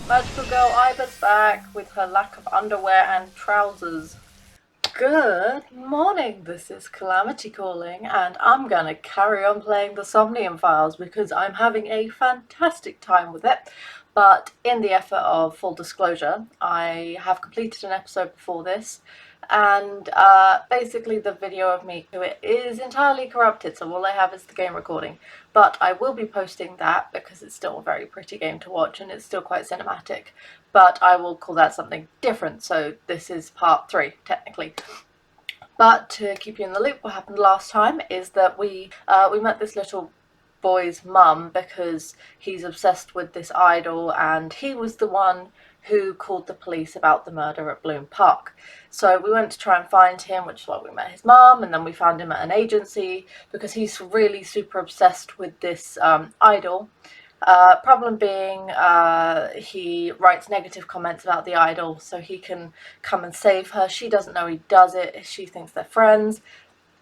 Magical Girl Iba's back with her lack of underwear and trousers. Good morning, this is Calamity calling, and I'm gonna carry on playing the Somnium Files because I'm having a fantastic time with it. But in the effort of full disclosure, I have completed an episode before this, and basically the video of me to it is entirely corrupted, so all I have is the game recording. But I will be posting that because it's still a very pretty game to watch and it's still quite cinematic. But I will call that something different, so this is part 3, technically. But to keep you in the loop, what happened last time is that we met this little boy's mum because he's obsessed with this idol, and he was the one who called the police about the murder at Bloom Park. So we went to try and find him, which is why we met his mum, and then we found him at an agency because he's really super obsessed with this idol. Problem being, he writes negative comments about the idol so he can come and save her. She doesn't know he does it. She thinks they're friends.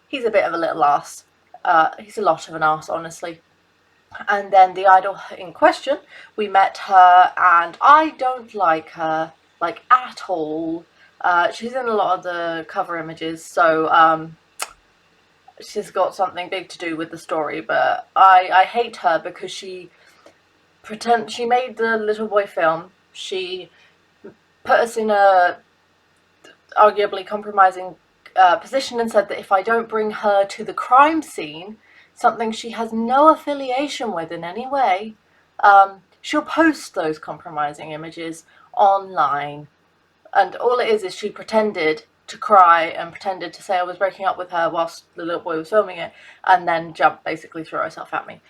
He's a bit of a little ass. He's a lot of an ass, honestly. And then the idol in question, we met her, and I don't like her, like, at all. She's in a lot of the cover images, so she's got something big to do with the story, but I hate her because she made the little boy film. She put us in a arguably compromising position and said that if I don't bring her to the crime scene, something she has no affiliation with in any way, she'll post those compromising images online. And all it is she pretended to cry and pretended to say I was breaking up with her whilst the little boy was filming it, and then basically threw herself at me.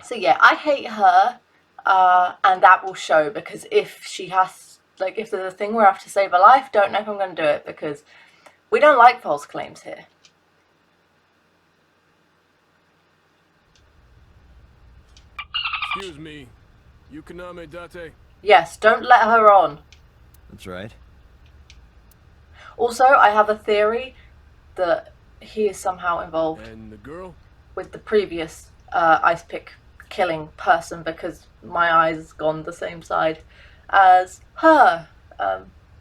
So yeah, I hate her, and that will show, because if she has, like, if there's a thing where I have to save her life, don't know if I'm going to do it, because we don't like false claims here. Excuse me, Yukoname Date? Yes, don't let her on. That's right. Also, I have a theory that he is somehow involved And the girl? with the previous ice pick killing person, because my eyes gone the same side as her.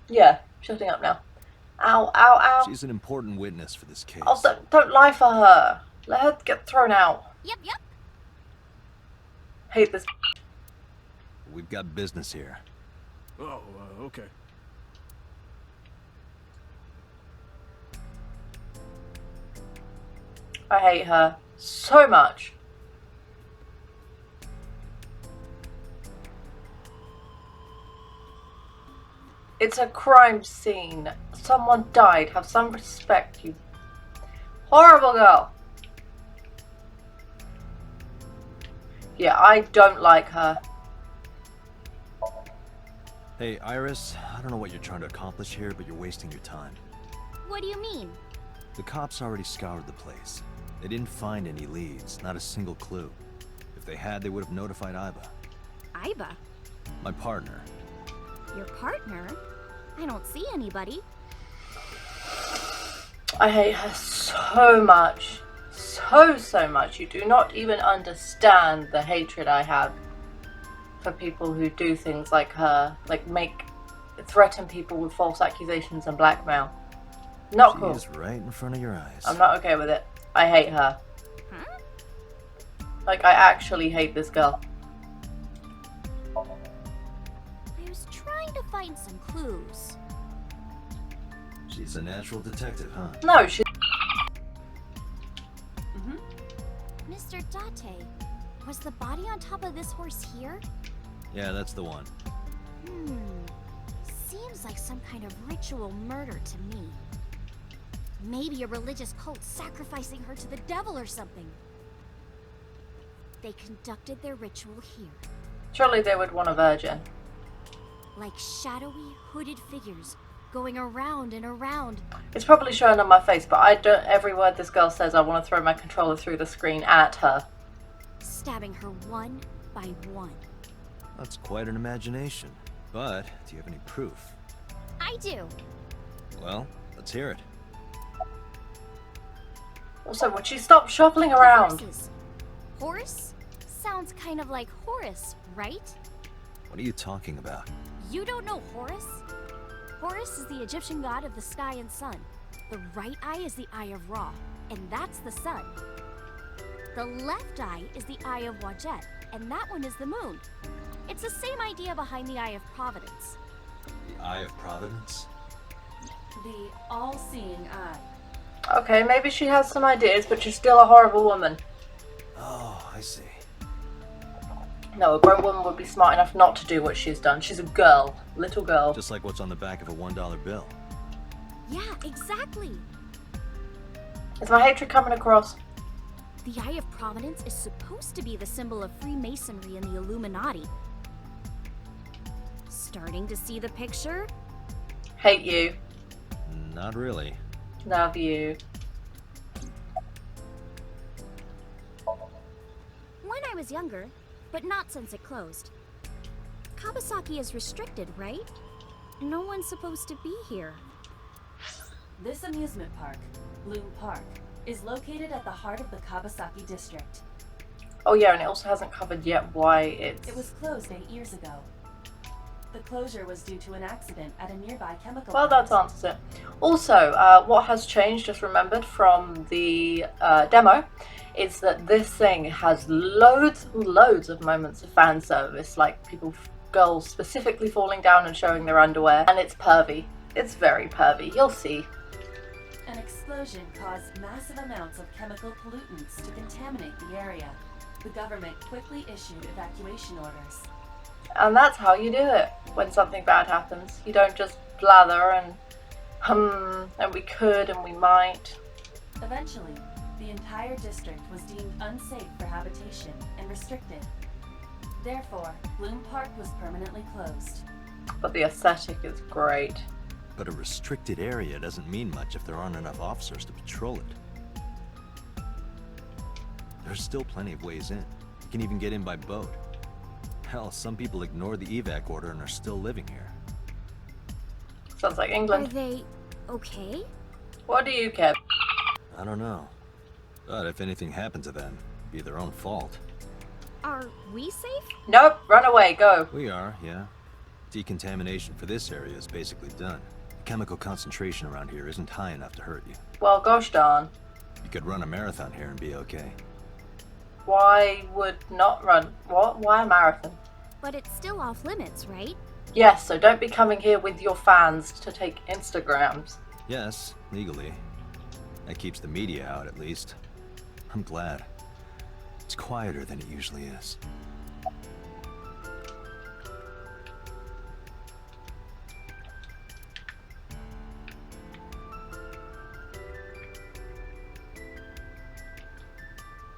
Yeah, shutting up now. Ow, ow, ow. She's an important witness for this case. Oh, don't lie for her. Let her get thrown out. Yep. Hate this. We've got business here. Oh, okay. I hate her so much. It's a crime scene. Someone died. Have some respect, you horrible girl. Yeah, I don't like her. Hey, Iris, I don't know what you're trying to accomplish here, but you're wasting your time. What do you mean? The cops already scoured the place. They didn't find any leads, not a single clue. If they had, they would have notified Iba. Iba? My partner. Your partner? I don't see anybody. I hate her so much. So much. You do not even understand the hatred I have for people who do things like her. Like threaten people with false accusations and blackmail. Not cool. She's right in front of your eyes. I'm not okay with it. I hate her. Huh? Like, I actually hate this girl. I was trying to find some clues. She's a natural detective, huh? No, she... Mr. Date, was the body on top of this horse here? Yeah, that's the one. Seems like some kind of ritual murder to me. Maybe a religious cult sacrificing her to the devil or something. They conducted their ritual here. Surely they would want a virgin. Like shadowy, hooded figures going around and around. It's probably showing on my face, but I don't... Every word this girl says, I want to throw my controller through the screen at her. Stabbing her one by one. That's quite an imagination. But, do you have any proof? I do. Well, let's hear it. Also, would she stop shuffling around? Horses. Horse? Sounds kind of like Horus, right? What are you talking about? You don't know Horus? Horus is the Egyptian god of the sky and sun. The right eye is the eye of Ra, and that's the sun. The left eye is the eye of Wadjet, and that one is the moon. It's the same idea behind the eye of Providence. The Eye of Providence? The all-seeing eye. Okay, maybe she has some ideas, but she's still a horrible woman. Oh, I see. No, a grown woman would be smart enough not to do what she's done. She's a girl. Little girl. Just like what's on the back of a $1 bill. Yeah, exactly. Is my hatred coming across? The Eye of Providence is supposed to be the symbol of Freemasonry and the Illuminati. Starting to see the picture? Hate you. Not really. Love you. When I was younger, but not since it closed. Kawasaki is restricted, right? No one's supposed to be here. This amusement park, Bloom Park, is located at the heart of the Kawasaki district. Oh yeah, and it also hasn't covered yet why It was closed 8 years ago. The closure was due to an accident at a nearby chemical Well, plant. that answers it. Also, what has changed, just remembered from the demo, is that this thing has loads and loads of moments of fan service, like girls specifically falling down and showing their underwear, and it's pervy. It's very pervy. You'll see. An explosion caused massive amounts of chemical pollutants to contaminate the area. The government quickly issued evacuation orders. And that's how you do it when something bad happens. You don't just blather and and we could and we might. Eventually, the entire district was deemed unsafe for habitation and restricted. Therefore, Bloom Park was permanently closed. But the aesthetic is great. But a restricted area doesn't mean much if there aren't enough officers to patrol it. There's still plenty of ways in. You can even get in by boat. Hell, some people ignored the evac order and are still living here. Sounds like Are England. they okay? What do you care? I don't know. But if anything happened to them, it'd be their own fault. Are we safe? Nope, run away, go. We are, yeah. Decontamination for this area is basically done. The chemical concentration around here isn't high enough to hurt you. Well, gosh darn. You could run a marathon here and be okay. Why would not run? What? Why a marathon? But it's still off limits, right? Yes, so don't be coming here with your fans to take Instagrams. Yes, legally. That keeps the media out, at least. I'm glad. It's quieter than it usually is.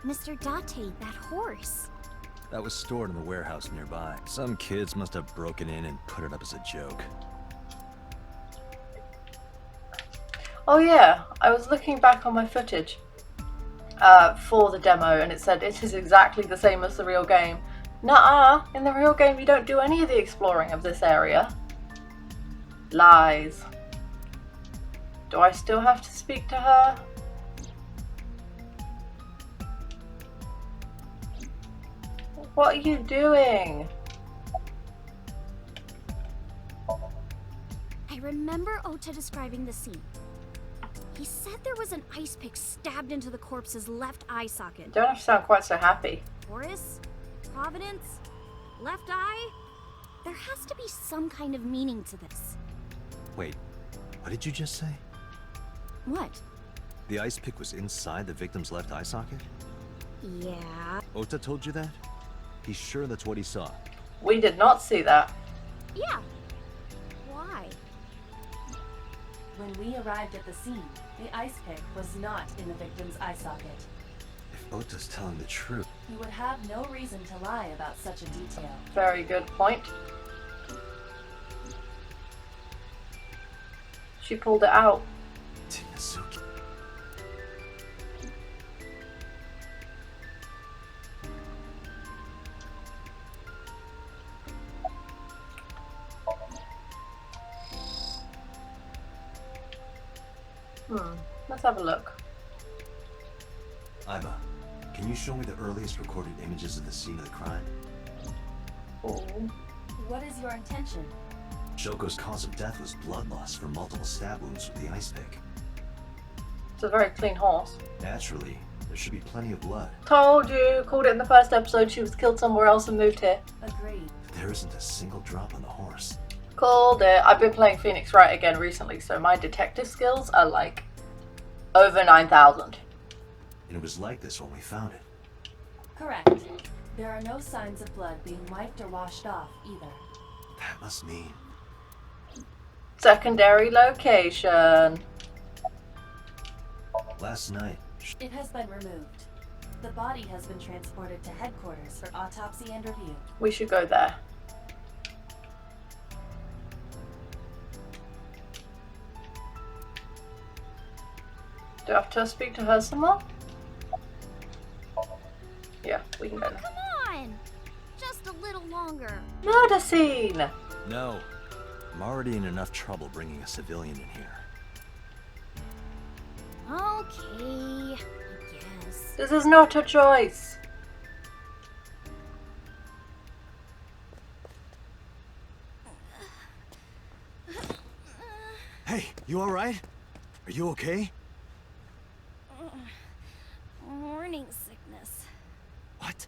Mr. Date, that horse. That was stored in the warehouse nearby. Some kids must have broken in and put it up as a joke. Oh yeah, I was looking back on my footage for the demo and it said it is exactly the same as the real game. Nuh-uh, in the real game you don't do any of the exploring of this area. Lies. Do I still have to speak to her? What are you doing? I remember Ota describing the scene. He said there was an ice pick stabbed into the corpse's left eye socket. You don't have to sound quite so happy. Horus? Providence? Left eye? There has to be some kind of meaning to this. Wait, what did you just say? What? The ice pick was inside the victim's left eye socket? Yeah. Ota told you that? He's sure that's what he saw. We did not see that. Yeah. Why? When we arrived at the scene, the ice pick was not in the victim's eye socket. If Ota's telling the truth... He would have no reason to lie about such a detail. Very good point. She pulled it out. Tinazuki. Let's have a look. Iva, can you show me the earliest recorded images of the scene of the crime? Oh, What is your intention? Shoko's cause of death was blood loss from multiple stab wounds with the ice pick. It's a very clean horse. Naturally, there should be plenty of blood. Told you. Called it in the first episode. She was killed somewhere else and moved here. Agreed. There isn't a single drop on the horse. Called it. I've been playing Phoenix Wright again recently, so my detective skills are like over 9,000. And it was like this when we found it. Correct. There are no signs of blood being wiped or washed off either. That must mean... Secondary location. Last night, It has been removed. The body has been transported to headquarters for autopsy and review. We should go there. Do I have to speak to her some more? Yeah, we can go now. Come on! Just a little longer. Murder scene! no. I'm already in enough trouble bringing a civilian in here. Okay, I guess. This is not a choice. Hey, you alright? Are you okay? Morning sickness. What?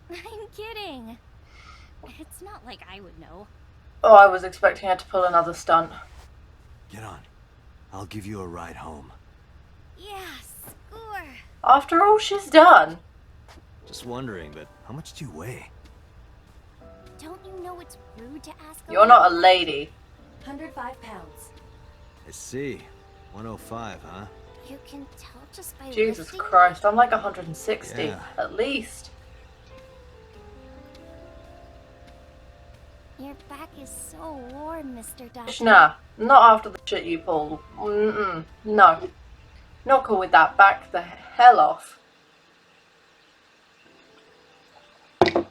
I'm kidding. It's not like I would know. Oh, I was expecting her to pull another stunt. Get on. I'll give you a ride home. Yeah, score. After all she's done. Just wondering, but how much do you weigh? Don't you know it's rude to ask a You're not a lady. 105 pounds. I see. 105, huh? You can tell just by Jesus lifting Christ, I'm like 160 Yeah. at least. Your back is so warm, Mr. Doctor. Nah, not after the shit you pulled. No. Not cool with that. Back the hell off. I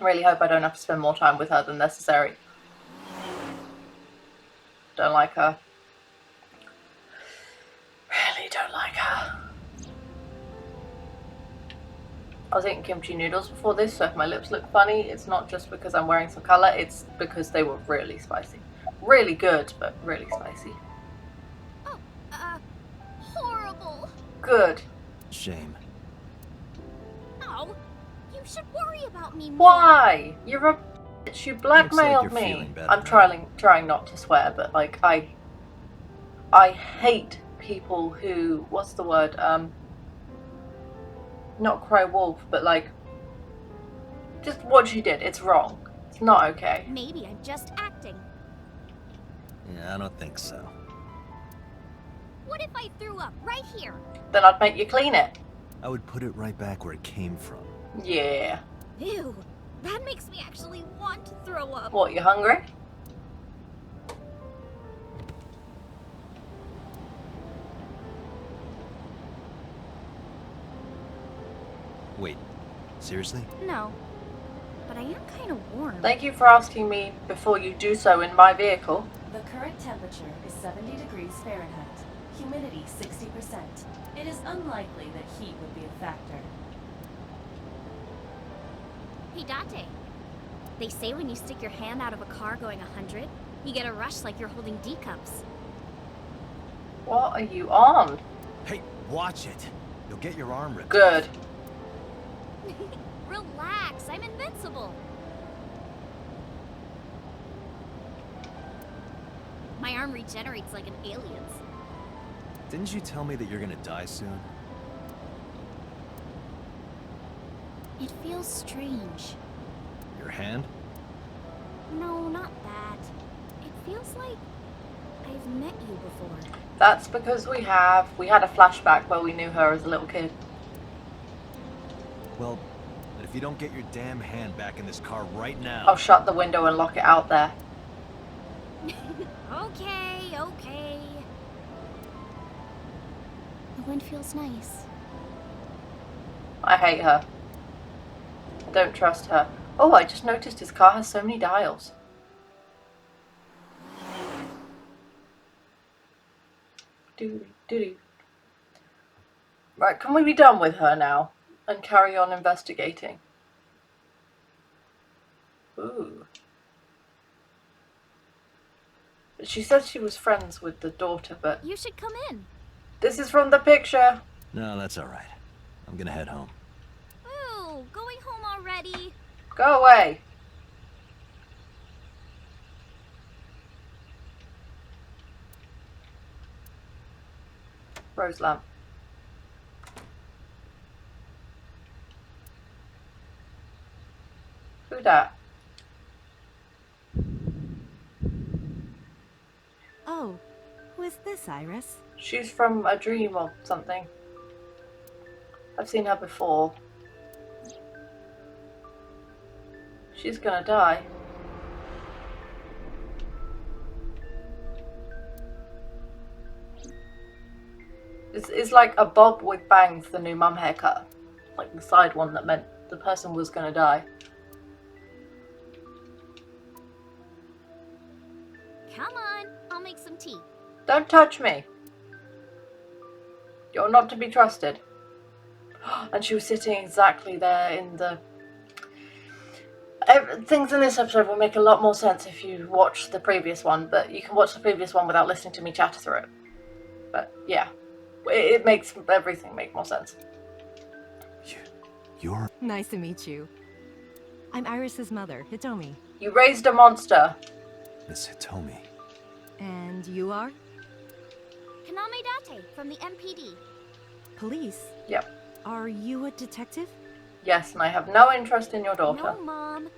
really hope I don't have to spend more time with her than necessary. Don't like her. Really don't like her. I was eating kimchi noodles before this, so if my lips look funny, it's not just because I'm wearing some colour, it's because they were really spicy. Really good, but really spicy. Oh, horrible. Good. Shame. No, you should worry about me more. Why? You're a bitch. You blackmailed you're me. feeling better I'm now. trying not to swear, but like I hate people who, what's the word? Not cry wolf, but like just what you did. It's wrong. It's not okay. Maybe I'm just acting. Yeah, I don't think so. What if I threw up right here? Then I'd make you clean it. I would put it right back where it came from. Yeah. Ew, that makes me actually want to throw up. What, you hungry? Wait, seriously? No, but I am kind of warm. Thank you for asking me before you do so in my vehicle. The current temperature is 70 degrees Fahrenheit. Humidity 60%. It is unlikely that heat would be a factor. Hey, Date. They say when you stick your hand out of a car going 100, you get a rush like you're holding D cups. What are you on? Hey, watch it. You'll get your arm ripped. Good. Relax, I'm invincible. My arm regenerates like an alien's. Didn't you tell me that you're gonna die soon? It feels strange. Your hand? No, not that. It feels like I've met you before. That's because we had a flashback where we knew her as a little kid. Well, but if you don't get your damn hand back in this car right now... I'll shut the window and lock it out there. Okay, okay. The wind feels nice. I hate her. I don't trust her. Oh, I just noticed his car has so many dials. Doo-doo-doo-doo. Right, can we be done with her now and carry on investigating? Ooh. She said she was friends with the daughter, but You should come in. this is from the picture. No, that's all right. I'm gonna head home. Ooh, going home already. Go away. Rose lamp. Who dat? Oh, who is this, Iris? She's from a dream or something. I've seen her before. She's gonna die. It's like a bob with bangs, the new mum haircut. Like the side one that meant the person was gonna die. Come on, I'll make some tea. Don't touch me. You're not to be trusted. And she was sitting exactly there in the... Things in this episode will make a lot more sense if you watch the previous one, but you can watch the previous one without listening to me chatter through it. But yeah, it makes everything make more sense. You're... Nice to meet you. I'm Iris's mother, Hitomi. You raised a monster. Miss Hitomi. And you are? Kaname Date from the MPD. Police? Yep. Are you a detective? Yes, and I have no interest in your daughter. No, Mom.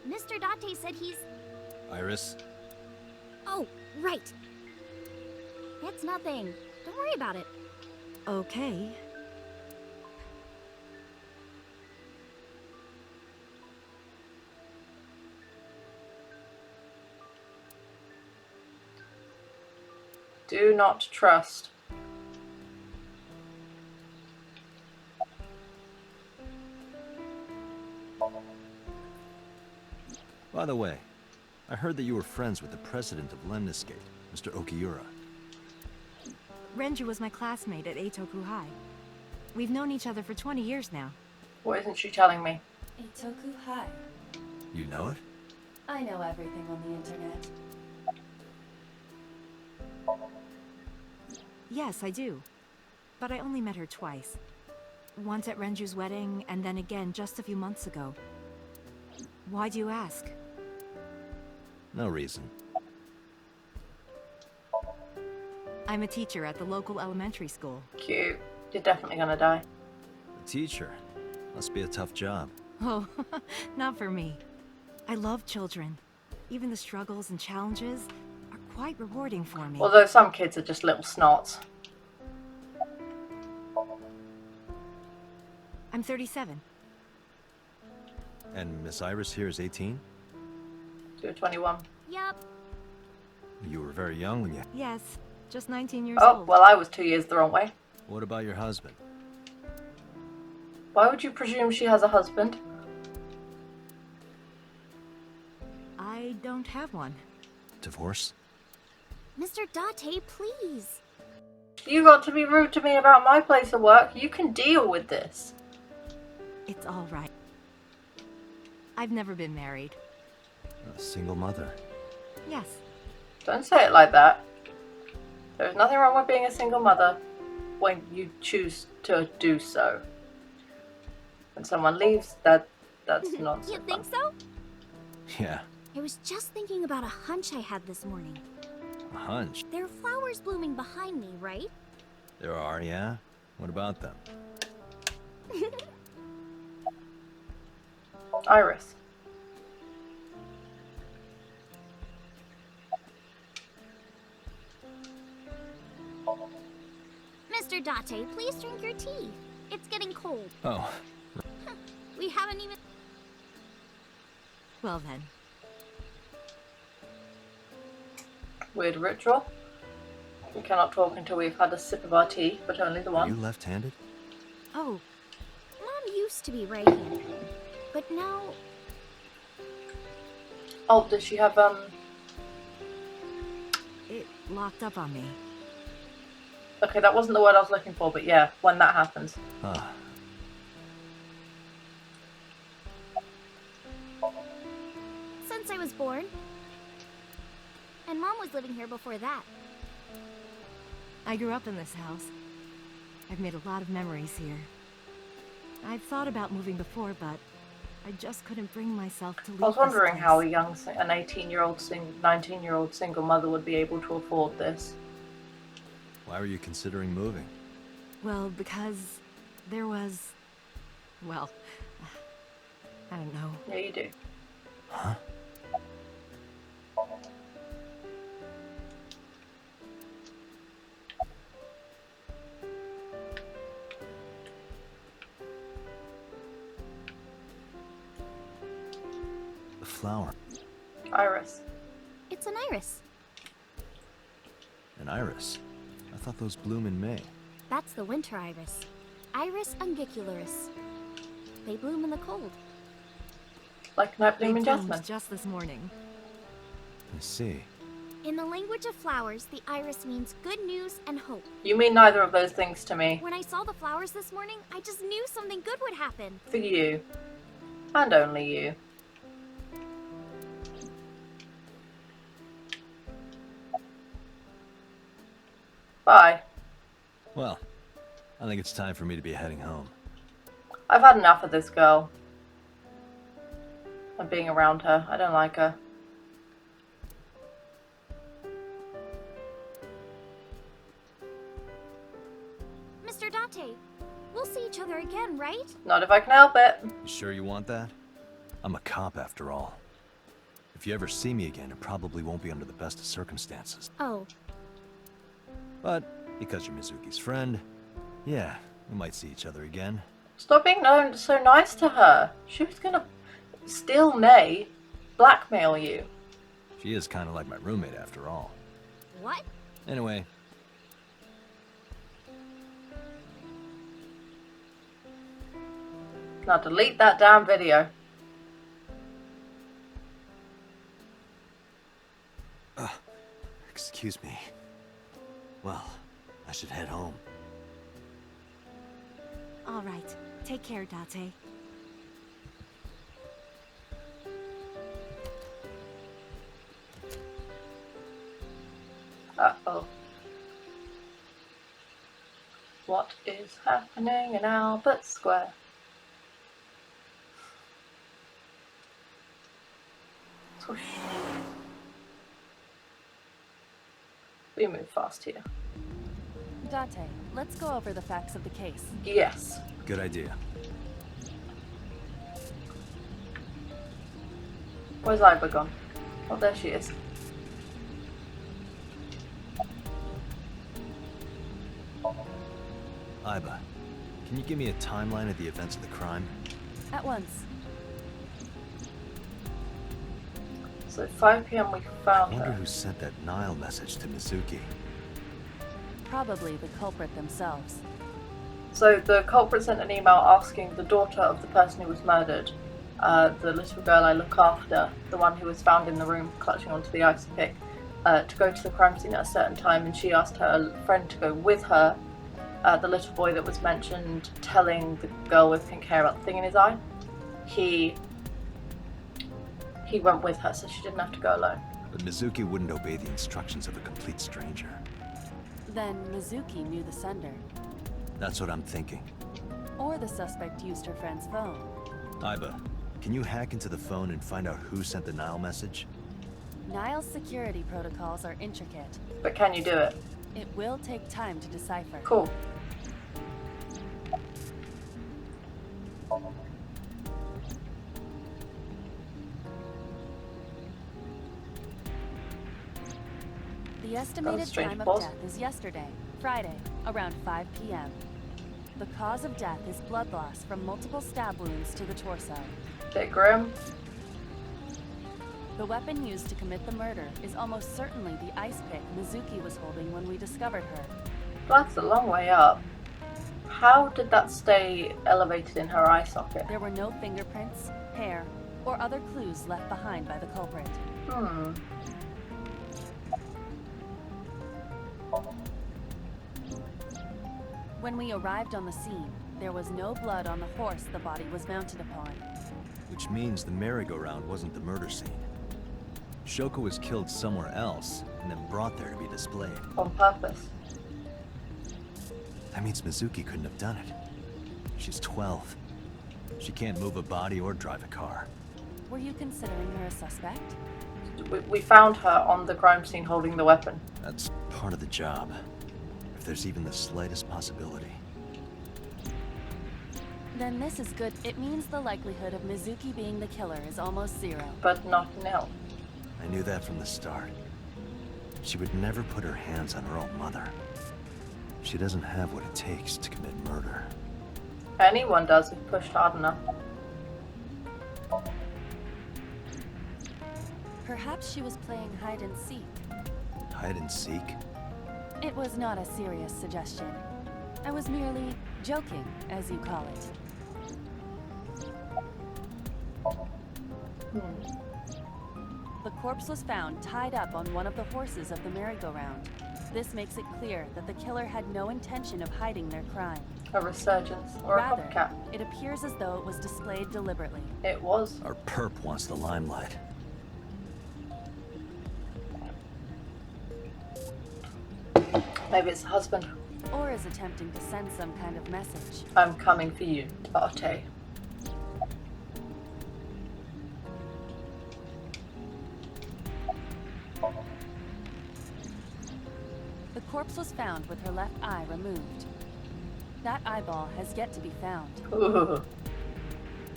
Mr. Date said he's... Iris? Oh, right. It's nothing. Don't worry about it. Okay. Do not trust. By the way, I heard that you were friends with the president of Lemniscate, Mr. Okiura. Renju was my classmate at Eitoku High. We've known each other for 20 years now. What isn't she telling me? Eitoku High. You know it? I know everything on the internet. Yes, I do. But I only met her twice. Once at Renju's wedding, and then again just a few months ago. Why do you ask? No reason. I'm a teacher at the local elementary school. Cute. You're definitely gonna die. A teacher. Must be a tough job. Oh, not for me. I love children. Even the struggles and challenges are quite rewarding for me. Although some kids are just little snots. I'm 37. And Miss Iris here is 18? You're 21. Yup. You were very young when you... Yes, just 19 years Oh, old. well, I was 2 years the wrong way. What about your husband? Why would you presume she has a husband? I don't have one. Divorce? Mr. Date, please. You got to be rude to me about my place of work. You can deal with this. It's all right. I've never been married. A single mother. Yes. Don't say it like that. There's nothing wrong with being a single mother when you choose to do so. When someone leaves, that's not so You think fun. so? Yeah, I was just thinking about a hunch I had this morning. a hunch. There are flowers blooming behind me, right? There are, yeah? What about them? Iris. Mr. Date, please drink your tea. It's getting cold. Oh, We haven't even... Well then. Weird ritual. We cannot talk until we've had a sip of our tea, but only the are you one. left-handed? Oh, Mom used to be right-handed, but now... Oh, does she have, It locked up on me. Okay, that wasn't the word I was looking for, but yeah, when that happens. since I was born. And Mom was living here before that. I grew up in this house. I've made a lot of memories here. I've thought about moving before, but I just couldn't bring myself to leave I was wondering this how place. an 18-year-old, 19-year-old single mother would be able to afford this. Why were you considering moving? Well, because there was... well, I don't know. Yeah, you do. Huh? The flower. Iris. It's an iris. An iris? I thought those bloom in May. That's the winter iris. Iris ungicularis. They bloom in the cold. Like night They blooming bloomed jasmine. just this morning. I see. In the language of flowers, the iris means good news and hope. You mean neither of those things to me. When I saw the flowers this morning, I just knew something good would happen. For you. And only you. Bye. Well, I think it's time for me to be heading home. I've had enough of this girl. And being around her. I don't like her. Mr. Date, we'll see each other again, right? Not if I can help it. You sure you want that? I'm a cop after all. If you ever see me again, it probably won't be under the best of circumstances. Oh, But because you're Mizuki's friend, yeah, we might see each other again. Stop being so nice to her. She was gonna steal May, blackmail you. She is kind of like my roommate after all. what? Anyway, Now delete that damn video. excuse me. Well, I should head home. All right. Take care, Date. Uh-oh. What is happening in Albert Square? Swoosh. We move fast here. Date, let's go over the facts of the case. Yes. Good idea. Where's Iba gone? Oh, there she is. Iba, can you give me a timeline of the events of the crime? At once. So 5 p.m. we I found wonder her. who sent that Nile message to Mizuki. Probably the culprit themselves. So the culprit sent an email asking the daughter of the person who was murdered, the little girl I look after, the one who was found in the room clutching onto the ice pick, to go to the crime scene at a certain time, and she asked her friend to go with her. The little boy that was mentioned telling the girl with pink hair about the thing in his eye, he went with her, so she didn't have to go alone. But Mizuki wouldn't obey the instructions of a complete stranger. Then Mizuki knew the sender. That's what I'm thinking. Or the suspect used her friend's phone. Iba, can you hack into the phone and find out who sent the Nile message? Nile's security protocols are intricate. But can you do it? It will take time to decipher. Cool. The estimated strange time of pause. death is yesterday, Friday, around 5 p.m. The cause of death is blood loss from multiple stab wounds to the torso. Bit grim. The weapon used to commit the murder is almost certainly the ice pick Mizuki was holding when we discovered her. That's a long way up. How did that stay elevated in her eye socket? There were no fingerprints, hair, or other clues left behind by the culprit. Hmm. When we arrived on the scene, there was no blood on the horse the body was mounted upon. Which means the merry-go-round wasn't the murder scene. Shoko was killed somewhere else and then brought there to be displayed. On purpose. That means Mizuki couldn't have done it. She's 12. She can't move a body or drive a car. Were you considering her a suspect? We found her on the crime scene holding the weapon. That's part of the job. If there's even the slightest possibility. Then this is good. It means the likelihood of Mizuki being the killer is almost zero. But not nil. I knew that from the start. She would never put her hands on her own mother. She doesn't have what it takes to commit murder. Anyone does if pushed hard enough. Perhaps she was playing hide and seek. Hide and seek? It was not a serious suggestion. I was merely joking, as you call it. The corpse was found tied up on one of the horses of the merry-go-round. This makes it clear that the killer had no intention of hiding their crime. A resurgence or Rather, a copycat. it appears as though it was displayed deliberately. It was. Our perp wants the limelight. Maybe it's the husband. Or is attempting to send some kind of message. I'm coming for you, Tate. The corpse was found with her left eye removed. That eyeball has yet to be found. Ooh.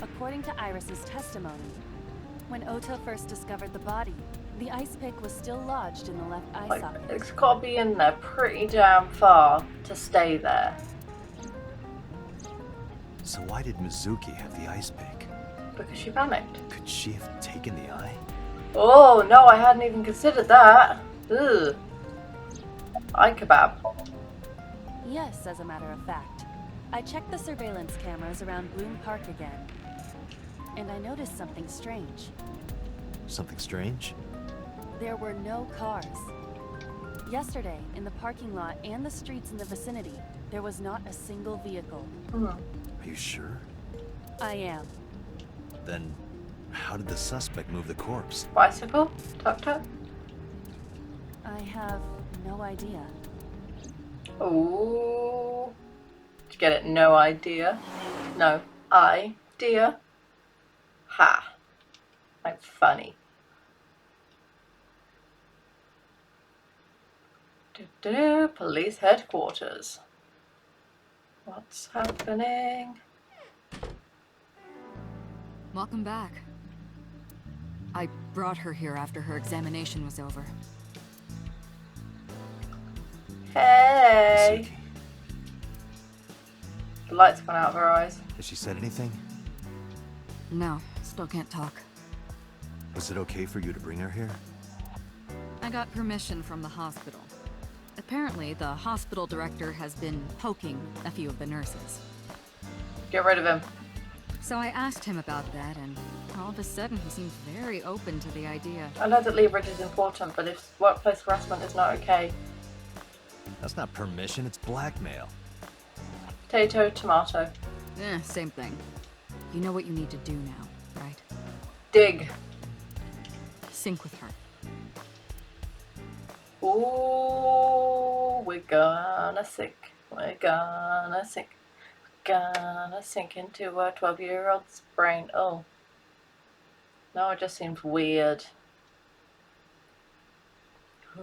According to Iris's testimony, when Ota first discovered the body, the ice pick was still lodged in the left eye Like, socket. it's got to be in there pretty damn far to stay there. So why did Mizuki have the ice pick? Because she panicked. Could she have taken the eye? Oh, no, I hadn't even considered that. Ugh. Eye kebab. Yes, as a matter of fact. I checked the surveillance cameras around Bloom Park again, and I noticed something strange. Something strange? There were no cars. Yesterday, in the parking lot and the streets in the vicinity, there was not a single vehicle. Are you sure? I am. Then, how did the suspect move the corpse? Bicycle? Tuk-tuk? I have no idea. Oh. Did you get it? No idea. No idea. Ha. Like funny. Police headquarters. What's happening? Welcome back. I brought her here after her examination was over. Hey! Mizuki, The light's gone out of her eyes. has she said anything? No, still can't talk. Was it okay for you to bring her here? I got permission from the hospital. Apparently, the hospital director has been poking a few of the nurses. Get rid of him. So I asked him about that, and all of a sudden he seemed very open to the idea. I know that leverage is important, but if workplace harassment is not okay, That's not permission, it's blackmail. potato, tomato. Same thing. You know what you need to do now, right? Dig. Sync with her. Ooh, we're gonna sink. We're gonna sink. Gonna sink into a 12-year-old's brain. Oh. No, it just seems weird.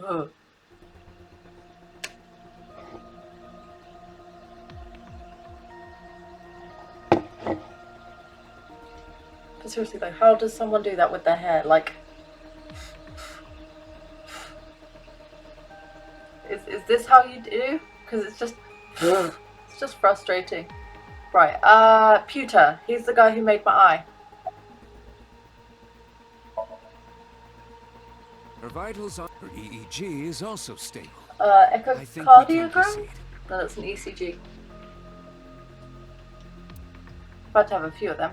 Ugh. But seriously though, how does someone do that with their hair? Like, is this how you do? Because it's just frustrating. Right, Pewter. He's the guy who made my eye. Her vitals are... Her EEG is also stable. I think we can Echocardiogram? proceed. No, that's an ECG. About to have a few of them.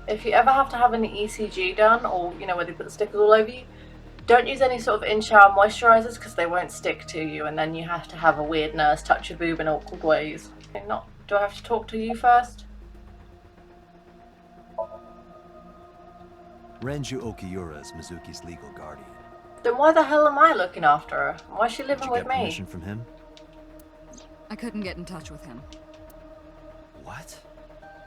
If you ever have to have an ECG done, or you know where they put the stickers all over you, don't use any sort of in-shower moisturizers because they won't stick to you, and then you have to have a weird nurse touch your boob in awkward ways. Okay, not. Do I have to talk to you first? Renju Okiura is Mizuki's legal guardian. Then why the hell am I looking after her? Why is she Did living you with get me? permission from him? I couldn't get in touch with him. What?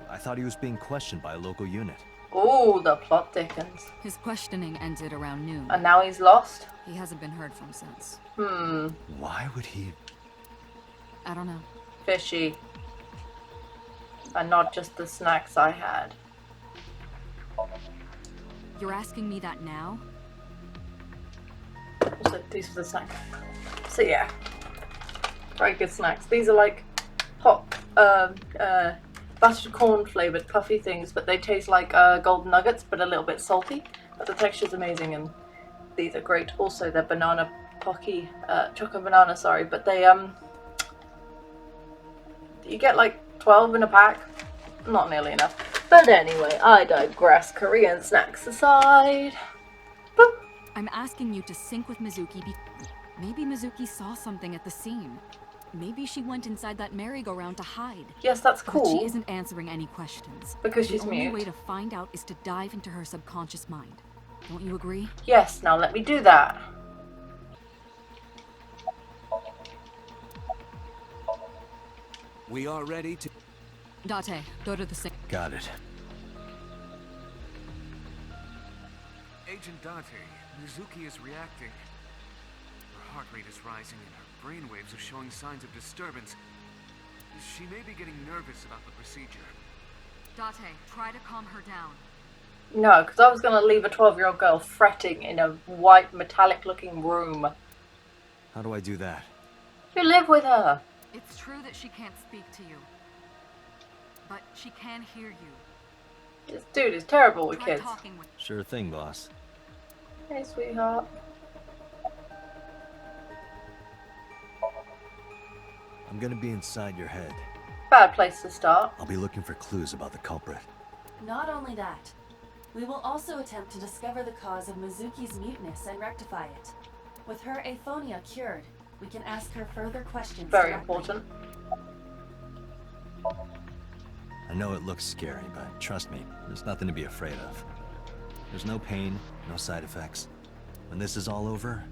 I thought he was being questioned by a local unit. Ooh, the plot thickens. His questioning ended around noon. And now he's lost? He hasn't been heard from since. Why would he... I don't know. Fishy. And not just the snacks I had. You're asking me that now? So these were the snacks. So yeah. Very good snacks. These are like hot, buttered corn flavoured puffy things, but they taste like golden nuggets, but a little bit salty. But the texture's amazing, and these are great. Also, they're banana pocky, chocolate banana, sorry, but they, you get like 12 in a pack. Not nearly enough. But anyway, I digress. Korean snacks aside. Boop. I'm asking you to sync with Mizuki maybe Mizuki saw something at the scene. Maybe she went inside that merry-go-round to hide. Yes, that's But cool. she isn't answering any questions. Because she's the only mute. way to find out is to dive into her subconscious mind. Don't you agree? Yes, now let me do that. We are ready to... Date, go to the sync. Got it. Agent Dante, Mizuki is reacting. Her heart rate is rising and her brainwaves are showing signs of disturbance. She may be getting nervous about the procedure. Date, try to calm her down. No, because I was going to leave a 12-year-old girl fretting in a white, metallic-looking room. How do I do that? You live with her. It's true that she can't speak to you, but she can hear you. This dude is terrible with Try kids. talking with Sure thing, boss. Hey, sweetheart. I'm gonna be inside your head. Bad place to start. I'll be looking for clues about the culprit. Not only that, we will also attempt to discover the cause of Mizuki's muteness and rectify it. With her aphonia cured, we can ask her further questions. Very directly. important. I know it looks scary, but trust me, there's nothing to be afraid of. There's no pain, no side effects. When this is all over,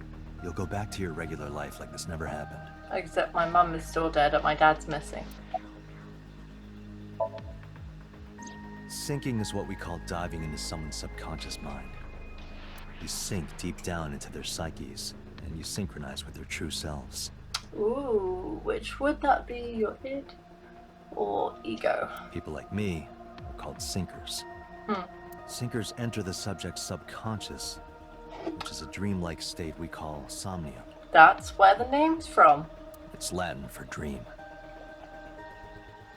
you'll go back to your regular life like this never happened. Except my mum is still dead and my dad's missing. Sinking is what we call diving into someone's subconscious mind. You sink deep down into their psyches, and you synchronize with their true selves. Ooh, which would that be? Your id or ego? People like me are called sinkers. Sinkers enter the subject's subconscious, which is a dreamlike state we call somnium. That's where the name's from. It's Latin for dream.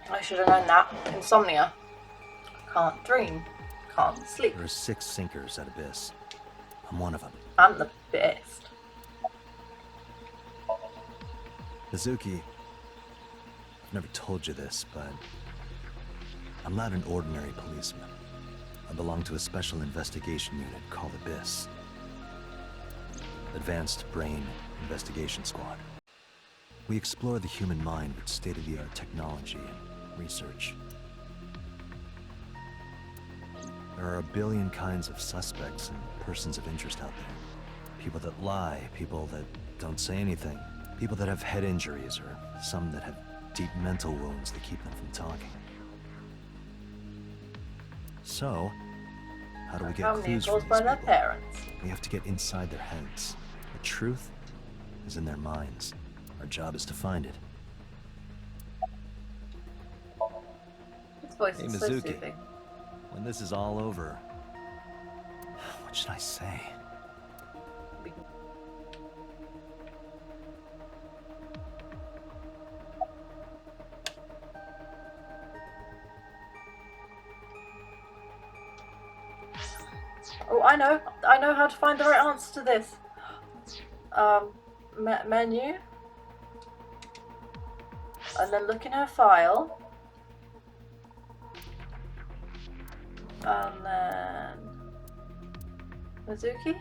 I should have known that. Insomnia. Can't dream. Can't sleep. There are 6 sinkers at Abyss. I'm one of them. I'm the best. Mizuki, I've never told you this, but I'm not an ordinary policeman. I belong to a special investigation unit called Abyss. Advanced Brain Investigation Squad. We explore the human mind with state-of-the-art technology and research. There are a billion kinds of suspects and persons of interest out there. People that lie, people that don't say anything, people that have head injuries, or some that have deep mental wounds that keep them from talking. So, how do we get How many clues caused from by these their people? parents? We have to get inside their heads. The truth is in their minds. Our job is to find it. His voice Hey, is so Mizuki. soothing. When this is all over, what should I say? Oh, I know. I know how to find the right answer to this. Menu. And then look in her file. And then... Mizuki?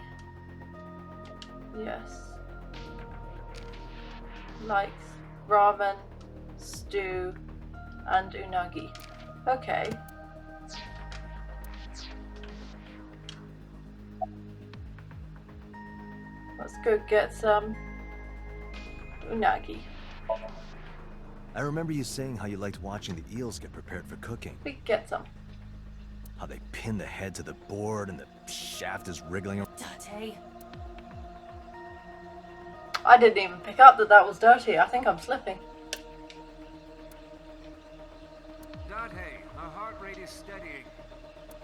Yes. Likes ramen, stew, and unagi. Okay. Let's go get some unagi. I remember you saying how you liked watching the eels get prepared for cooking. We can get some. How they pin the head to the board and the shaft is wriggling. Date. I didn't even pick up that was dirty. I think I'm slipping. Date, her heart rate is steadying.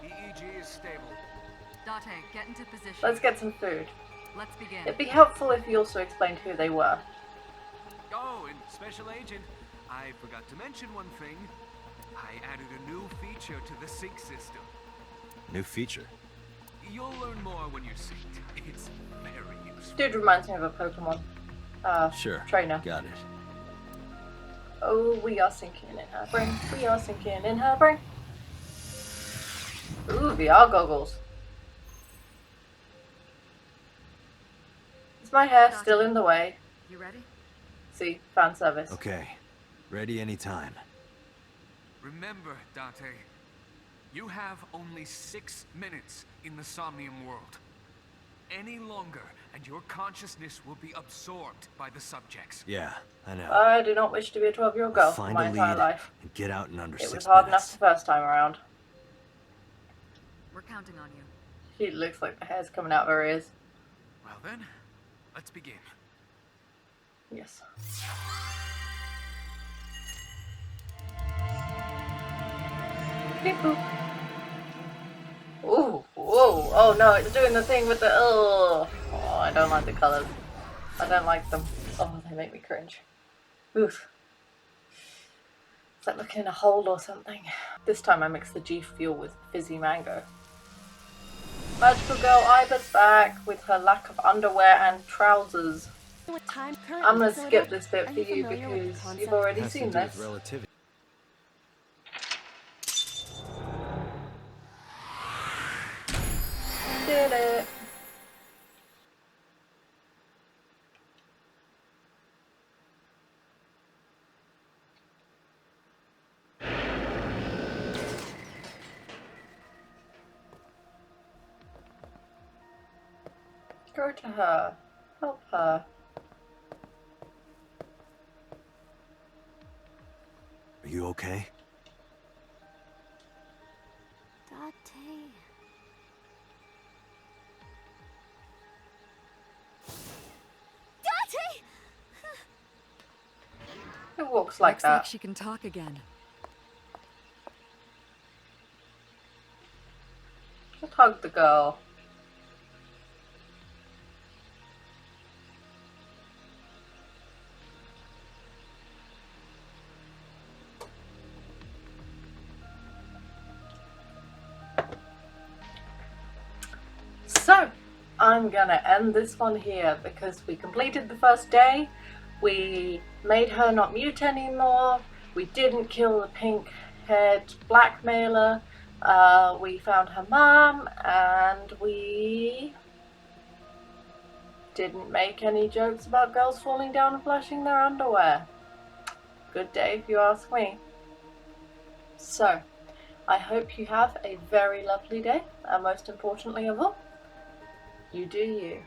EEG is stable. Date, get into position. Let's get some food. Let's begin. It'd be helpful if you also explained who they were. Oh, and Special Agent, I forgot to mention one thing. I added a new feature to the sync system. New feature. You'll learn more when you're synced. It's very useful. Dude reminds me of a Pokemon. Sure. Trainer. Got it. Oh, we are sinking in her brain. We are sinking in her brain. Ooh, VR goggles. Is my hair still in the way? You ready? See, fan service. Okay. Ready anytime. Remember, Date, you have only 6 minutes in the Somnium world. Any longer, and your consciousness will be absorbed by the subjects. Yeah, I know. I do not wish to be a 12-year-old girl for Find my a entire lead life. and get out in under It 6 was hard minutes. enough the first time around. We're counting on you. She looks like the hair's coming out of her ears. Well then, let's begin. Yes. Beep boop. Ooh, whoa, oh no, it's doing the thing with the, oh, I don't like the colours. I don't like them. Oh, they make me cringe. Oof. It's like looking in a hole or something. This time I mixed the G Fuel with fizzy mango. Magical Girl Iba's back with her lack of underwear and trousers. I'm gonna skip this bit for you because you've already Has to seen do with this. relativity. Did it. Go to her. Help her. Are you okay? Date. Date! Who walks like Looks that? like she can talk again. Just hug the girl. So, I'm gonna end this one here because we completed the first day. We made her not mute anymore. We didn't kill the pink-haired blackmailer. We found her mom, and we didn't make any jokes about girls falling down and flashing their underwear. Good day if you ask me. So, I hope you have a very lovely day, and most importantly of all, you do you.